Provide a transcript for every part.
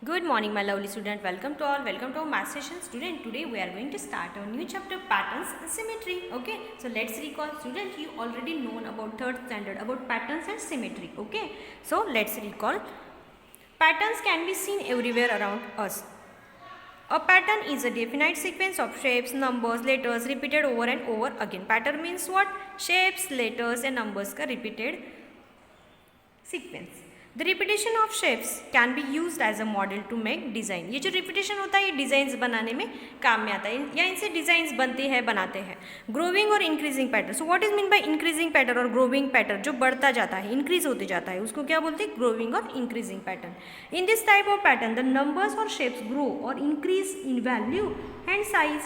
Good morning, my lovely student. Welcome to all. Welcome to our math session, student. Today we are going to start our new chapter, patterns and symmetry. Okay. So let's recall, student. You already known about third standard about patterns and symmetry. Okay. So let's recall. Patterns can be seen everywhere around us. A pattern is a definite sequence of shapes, numbers, letters repeated over and over again. Pattern means what? Shapes, letters and numbers का repeated sequence. The repetition of shapes can be used as a model to make design. ये जो repetition होता है ये designs बनाने में काम में आता है या इनसे डिज़ाइंस बनते हैं बनाते हैं. ग्रोविंग और increasing pattern. So what is mean by increasing pattern और ग्रोविंग पैटर्न? जो बढ़ता जाता है, इंक्रीज होते जाता है, उसको क्या बोलते हैं? ग्रोविंग और increasing pattern. In this type of pattern the numbers और शेप्स ग्रो और increase in value and size.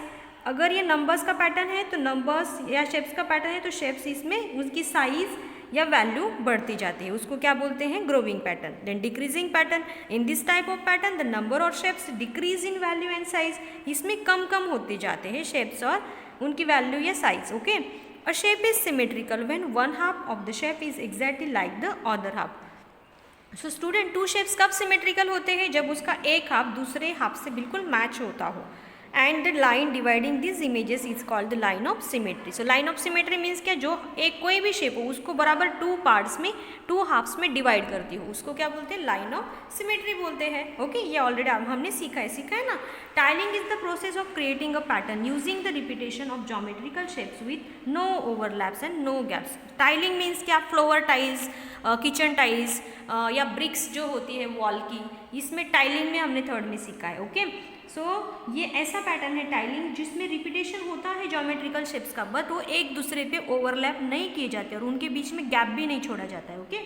अगर ये नंबर्स का पैटर्न है तो नंबर्स या शेप्स का पैटर्न है तो शेप्स इसमें उसकी साइज या वैल्यू बढ़ती जाती है, उसको क्या बोलते हैं? Growing pattern. Then decreasing pattern. In this type of pattern the number और shapes decrease in value and size. इसमें कम कम होते जाते हैं शेप्स और उनकी वैल्यू या size. Okay. A shape is symmetrical when one half of the shape is exactly like the other half. So student, two shapes कब सिमेट्रिकल होते हैं? जब उसका एक हाफ दूसरे हाफ से बिल्कुल मैच होता हो. And the line dividing this images is called the line of symmetry. So line of symmetry means क्या? जो एक कोई भी शेप हो उसको बराबर टू पार्ट्स में, टू हाफ्स में डिवाइड करती हो, उसको क्या बोलते हैं? लाइन ऑफ सिमेट्री बोलते हैं. ओके. ये ऑलरेडी हमने सीखा है ना. Tiling is the process of creating a pattern using the repetition of geometrical shapes with no overlaps and no gaps. Tiling means क्या? फ्लोर टाइल्स, किचन टाइल्स या bricks जो होती है वॉल की, इसमें टाइलिंग में हमने थर्ड में सीखा है. ओके. सो ये ऐसा पैटर्न है टाइलिंग जिसमें रिपीटेशन होता है ज्योमेट्रिकल शेप्स का, बट वो एक दूसरे पे ओवरलैप नहीं किए जाते और उनके बीच में गैप भी नहीं छोड़ा जाता है. Okay.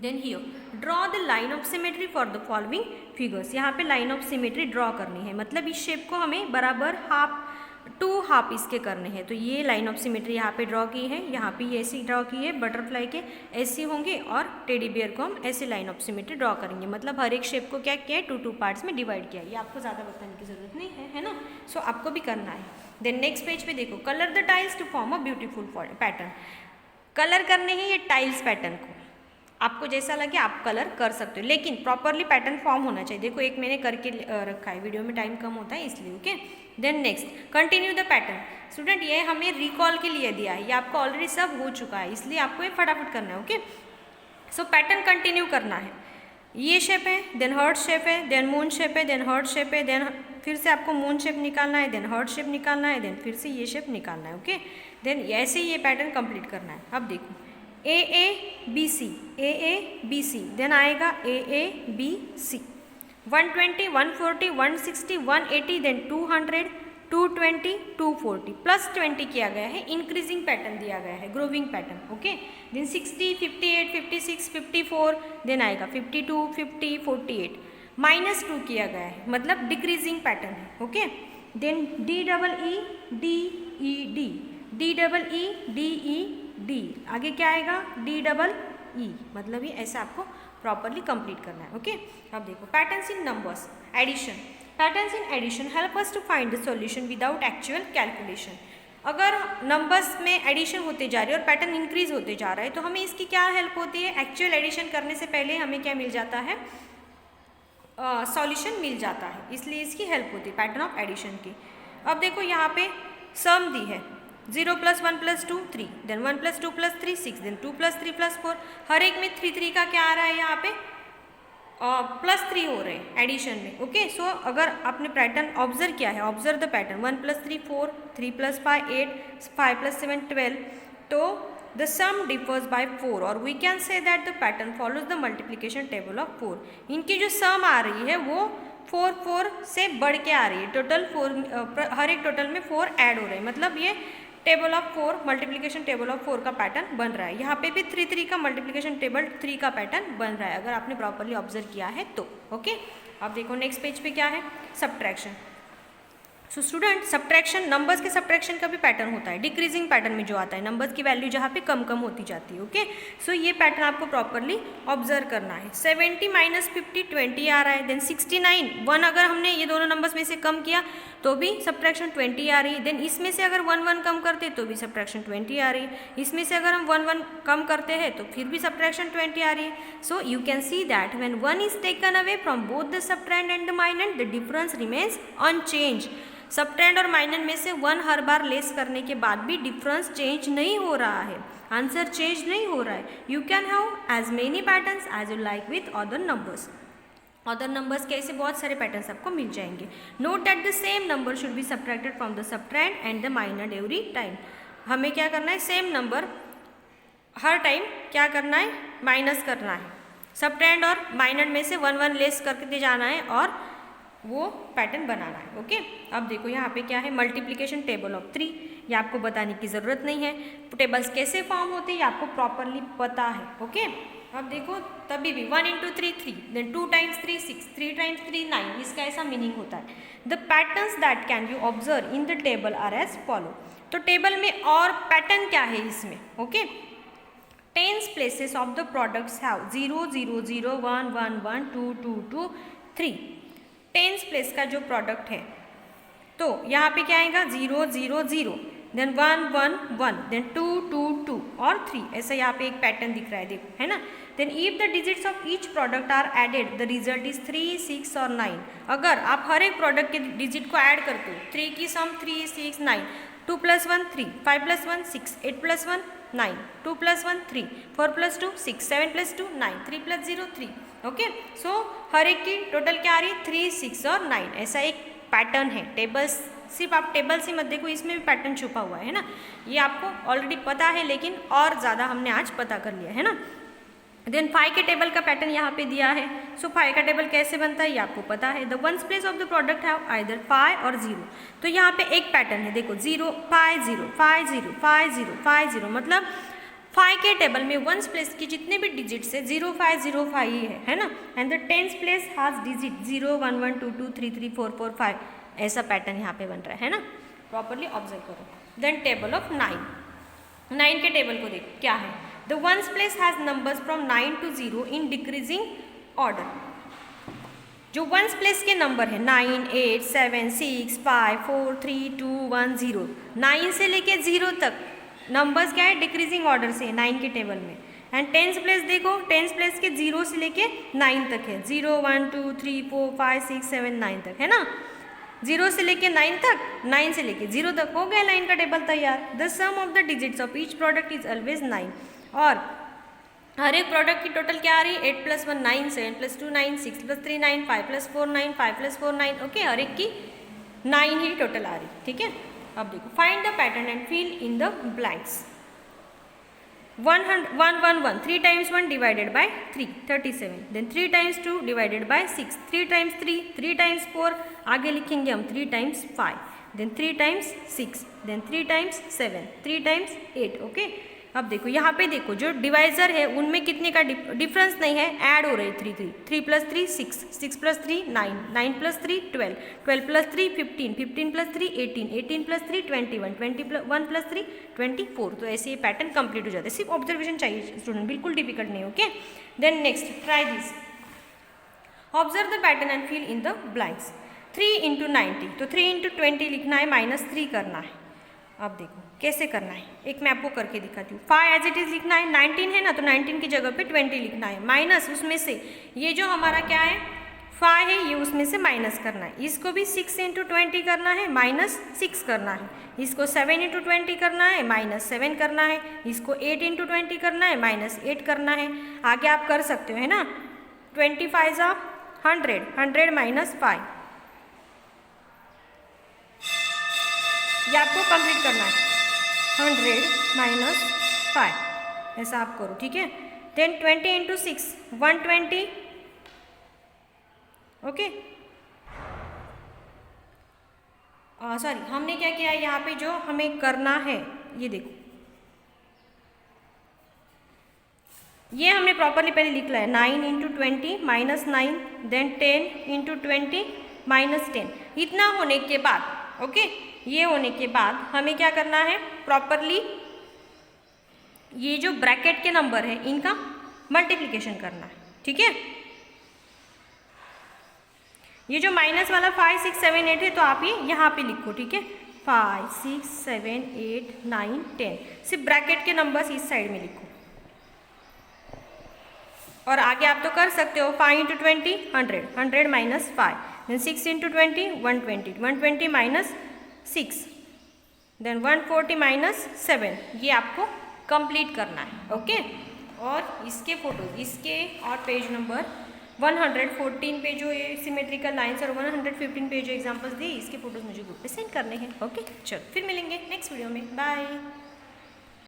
Then here draw the line of symmetry for the following figures. यहाँ पे लाइन ऑफ सिमेट्री ड्रॉ करनी है, मतलब इस शेप को हमें बराबर हाफ टू हाफ इसके करने हैं. तो ये लाइन ऑफ सिमेट्री यहाँ पे ड्रॉ की है, यहाँ पे ये ऐसी ड्रॉ की है, बटरफ्लाई के ऐसे होंगे और टेडी बियर को हम ऐसे लाइन ऑफ सिमेट्री ड्रॉ करेंगे. मतलब हर एक शेप को क्या किया है? टू पार्ट्स में डिवाइड किया है. ये आपको ज़्यादा बताने की ज़रूरत नहीं है ना. सो आपको भी करना है. देन नेक्स्ट पेज पे देखो, colour the tiles to form a beautiful pattern. Colour करने हैं ये टाइल्स पैटर्न को. आपको जैसा लगे आप कलर कर सकते हो, लेकिन प्रॉपरली पैटर्न फॉर्म होना चाहिए. देखो एक मैंने करके रखा है, वीडियो में टाइम कम होता है इसलिए. Okay. Then next continue the pattern. Student ये हमें रिकॉल के लिए दिया है, ये आपको ऑलरेडी सब हो चुका है, इसलिए आपको ये फटाफट करना है. ओके. सो पैटर्न कंटिन्यू करना है. ये शेप है, देन हर्ट शेप है, देन मून शेप है, देन हर्ट शेप है, देन फिर से आपको मून शेप निकालना है, देन हर्ट शेप निकालना है, देन फिर से ये शेप निकालना है. ओके. देन ऐसे ही ये पैटर्न कंप्लीट करना है. अब देखो AABC, AABC, देन आएगा AABC, 120, 140, 160, 180, देन 200, 220, 240 प्लस 20 किया गया है. इंक्रीजिंग पैटर्न दिया गया है, growing pattern. Okay. Then 60, 58, 56, 54, then आएगा 52, 50, 48 -2 किया गया है, मतलब डिक्रीजिंग पैटर्न है. ओके. देन DEEDED, DEEDED, आगे क्या आएगा? DEE, मतलब ये ऐसा आपको प्रॉपरली कंप्लीट करना है. ओके. अब देखो patterns in numbers addition. Patterns in addition help us to find the solution without actual calculation. अगर नंबर्स में एडिशन होते जा रही है और पैटर्न इंक्रीज होते जा रहा है तो हमें इसकी क्या हेल्प होती है? एक्चुअल एडिशन करने से पहले हमें क्या मिल जाता है? सॉल्यूशन मिल जाता है, इसलिए इसकी हेल्प होती है पैटर्न ऑफ एडिशन की. अब देखो यहाँ पे सम दी है, 0 + 1 + 2 3, देन 1 + 2 + 3 6, देन 2 + 3 + 4. हर एक में 3 का क्या आ रहा है? यहाँ पे +3 हो रहे हैं एडिशन में. ओके. सो अगर आपने पैटर्न ऑब्जर्व किया है, ऑब्जर्व द पैटर्न, 1 + 3 4, 3 + 5 8, 5 + 7 12, तो द सम डिफर्स बाय 4 और we can say that the pattern follows the multiplication table of 4. इनकी जो सम आ रही है वो 4 से बढ़ के आ रही है. टोटल 4, हर एक टोटल में 4 ऐड हो रहे हैं, मतलब ये table of 4, multiplication table of 4 का पैटर्न बन रहा है. यहाँ पे भी 3 का मल्टीप्लिकेशन टेबल 3 का पैटर्न बन रहा है, अगर आपने प्रॉपरली ऑब्जर्व किया है तो. ओके. अब देखो नेक्स्ट पेज पे क्या है? Subtraction. So student subtraction, numbers के सब्ट्रैक्शन का भी पैटर्न होता है, डिक्रीजिंग पैटर्न में जो आता है, नंबर्स की वैल्यू जहाँ पे कम कम होती जाती है। ओके, सो ये पैटर्न आपको प्रॉपरली ऑब्जर्व करना है। 70 माइनस 50 20 आ रहा है। देन 69 1 अगर हमने ये दोनों नंबर्स में से कम किया तो भी सब्ट्रैक्शन 20 आ रही है। देन इसमें से अगर 1 1 कम करते तो भी सब्ट्रैक्शन 20 आ रही है। इसमें से अगर हम 1 1 कम करते हैं तो फिर भी सब्ट्रैक्शन 20 आ रही है। So you can see that when 1 is taken away from both the subtrahend and the minuend the difference remains unchanged. Subtrahend और माइनर में से 1 हर बार लेस करने के बाद भी डिफरेंस चेंज नहीं हो रहा है, आंसर चेंज नहीं हो रहा है। You can have as many patterns as you like with other numbers. Other numbers के ऐसे बहुत सारे पैटर्न्स आपको मिल जाएंगे। Note that the same number should be subtracted from the subtrahend and the minuend every time. हमें क्या करना है, सेम नंबर हर टाइम क्या करना है, माइनस करना है। सबट्रेंड और माइनर में से 1 1 लेस करके जाना है और वो पैटर्न बनाना है। ओके, अब देखो यहाँ पे क्या है, मल्टीप्लिकेशन टेबल ऑफ 3। ये आपको बताने की ज़रूरत नहीं है, टेबल्स कैसे फॉर्म होते हैं ये आपको प्रॉपरली पता है। ओके, अब देखो तभी भी 1 इंटू 3 3, देन 2 टाइम्स 3 6, 3 टाइम्स 3 9, इसका ऐसा मीनिंग होता है। The patterns that can be observe in the table are as follow. तो टेबल में और पैटर्न क्या है इसमें। Okay, tens places of the products have 0 0 0 1 1 1 2 2 2 3। Tens place का जो प्रोडक्ट है तो यहाँ पे क्या आएगा 0 0 0, देन 1 1 1, देन 2 2 2 और 3। ऐसा यहाँ पे एक पैटर्न दिख रहा है, देखो है ना। Then if the digits of each product are added the result is 3 6 और 9। अगर आप हर एक प्रोडक्ट के डिजिट को ऐड करते हो, 3 की सम 3 6 9, 2 + 1 3, 5 + 1 6, 8 + 1 9, 2 + 1 3, 4 + 2 6, 7 + 2 9, 3 + 0 3। ओके, सो हर एक की टोटल क्या आ रही है 3 6 और 9। ऐसा एक पैटर्न है। टेबल्स सिर्फ आप टेबल से मत देखो, इसमें भी पैटर्न छुपा हुआ है ना। ये आपको ऑलरेडी पता है लेकिन और ज़्यादा हमने आज पता कर लिया है ना। देन 5 के टेबल का पैटर्न यहाँ पे दिया है। सो 5 का टेबल कैसे बनता है ये आपको पता है। The ones place of the product have either 5 और 0। तो यहाँ पे एक पैटर्न है, देखो 0 5 0 5 0 5 0 5 0, मतलब 5 के टेबल में वंस प्लेस की जितने भी डिजिट्स है 0 5 0 5 ही है ना। And the tens place has digit 0 1 1 2 2 3 3 4 4 5। ऐसा पैटर्न यहाँ पे बन रहा है ना, प्रॉपरली ऑब्जर्व करो। देन टेबल ऑफ 9, 9 के टेबल को देखो क्या है। The ones place has numbers from 9 to 0 in decreasing order. जो वंस प्लेस के नंबर है 9 8 7 6 5 4 3 2 1 0, 9 से लेके 0 तक नंबर्स क्या है डिक्रीजिंग ऑर्डर से 9 के टेबल में। एंड टेंस प्लेस देखो, टेंस प्लेस के 0 से लेके 9 तक है, 0 1 2 3 4 5 6 7 9 तक है ना। 0 से लेके 9 तक, 9 से लेके 0 तक हो गया 9 का टेबल तैयार। The sum of the digits of each product is always 9। और हर एक प्रोडक्ट की टोटल क्या आ रही है 8 + 1 9, 7 + 2 9, 6 + 3 9, 5 + 4 9, 5 + 4 9। ओके, हर एक की 9 ही टोटल आ रही, ठीक है। अब देखो find the pattern and fill in the blanks. 1 1 1 1, 3 times 1 divided by 3 37, then 3 times 2 divided by 6, 3 times 3, 3 times 4, आगे लिखेंगे हम 3 times 5, then 3 times 6, then 3 times 7, 3 times 8। Okay, अब देखो यहाँ पे देखो जो डिवाइजर है उनमें कितने का डिफरेंस नहीं है, ऐड हो रहे 3 3, 3 + 3 6, 6 + 3 9, 9 + 3 12, 12 + 3 15, 15 + 3 18, 18 + 3 21, 21 + 3 24। तो ऐसे ये पैटर्न कंप्लीट हो जाता है। सिर्फ ऑब्जर्वेशन चाहिए स्टूडेंट, बिल्कुल डिफिकल्ट नहीं। Okay, then next try this. Observe the pattern and fill in the blanks. 3 × 90, तो 3 × 20 लिखना है, -3 करना है। अब देखो कैसे करना है, एक मैं आपको करके दिखाती हूँ। 5 एज इट इज लिखना है, 19 है ना तो 19 की जगह पे 20 लिखना है, माइनस उसमें से ये जो हमारा क्या है 5 है ये उसमें से माइनस करना है। इसको भी 6 × 20 करना है, -6 करना है। इसको 7 × 20 करना है, -7 करना है। इसको 8 × 20 करना है, -8 करना है। आगे आप कर सकते हो है ना। 25 100, 100 - 5, ये आपको कंप्लीट करना है। 100 - 5 ऐसा आप करो, ठीक है। देन 20 × 6 120। ओके, सॉरी हमने क्या किया है यहाँ पे, जो हमें करना है ये देखो, ये हमने प्रॉपरली पहले लिख लिया है। 9 × 20 -9, देन 10 × 20 -10। इतना होने के बाद ओके। ये होने के बाद हमें क्या करना है, प्रॉपरली ये जो ब्रैकेट के नंबर है इनका मल्टीप्लिकेशन करना है, ठीक है। ये जो माइनस वाला 5 6 7 8 है तो आप ये यहाँ पे लिखो, ठीक है। 5 6 7 8 9 10, सिर्फ ब्रैकेट के नंबर्स इस साइड में लिखो। और आगे आप तो कर सकते हो 5 into 20 100, 100 minus 5, then 6 into 20 120, 120 minus 6, then 140 minus 7। ये आपको कंप्लीट करना है, ओके। और इसके फोटोज, इसके और पेज नंबर 114 पे जो ये सिमेट्रिकल लाइन्स और 115 पे जो एग्जांपल्स दिए, इसके फोटोज मुझे ग्रुप पे सेंड करने हैं, ओके। चलो फिर मिलेंगे नेक्स्ट वीडियो में, बाय।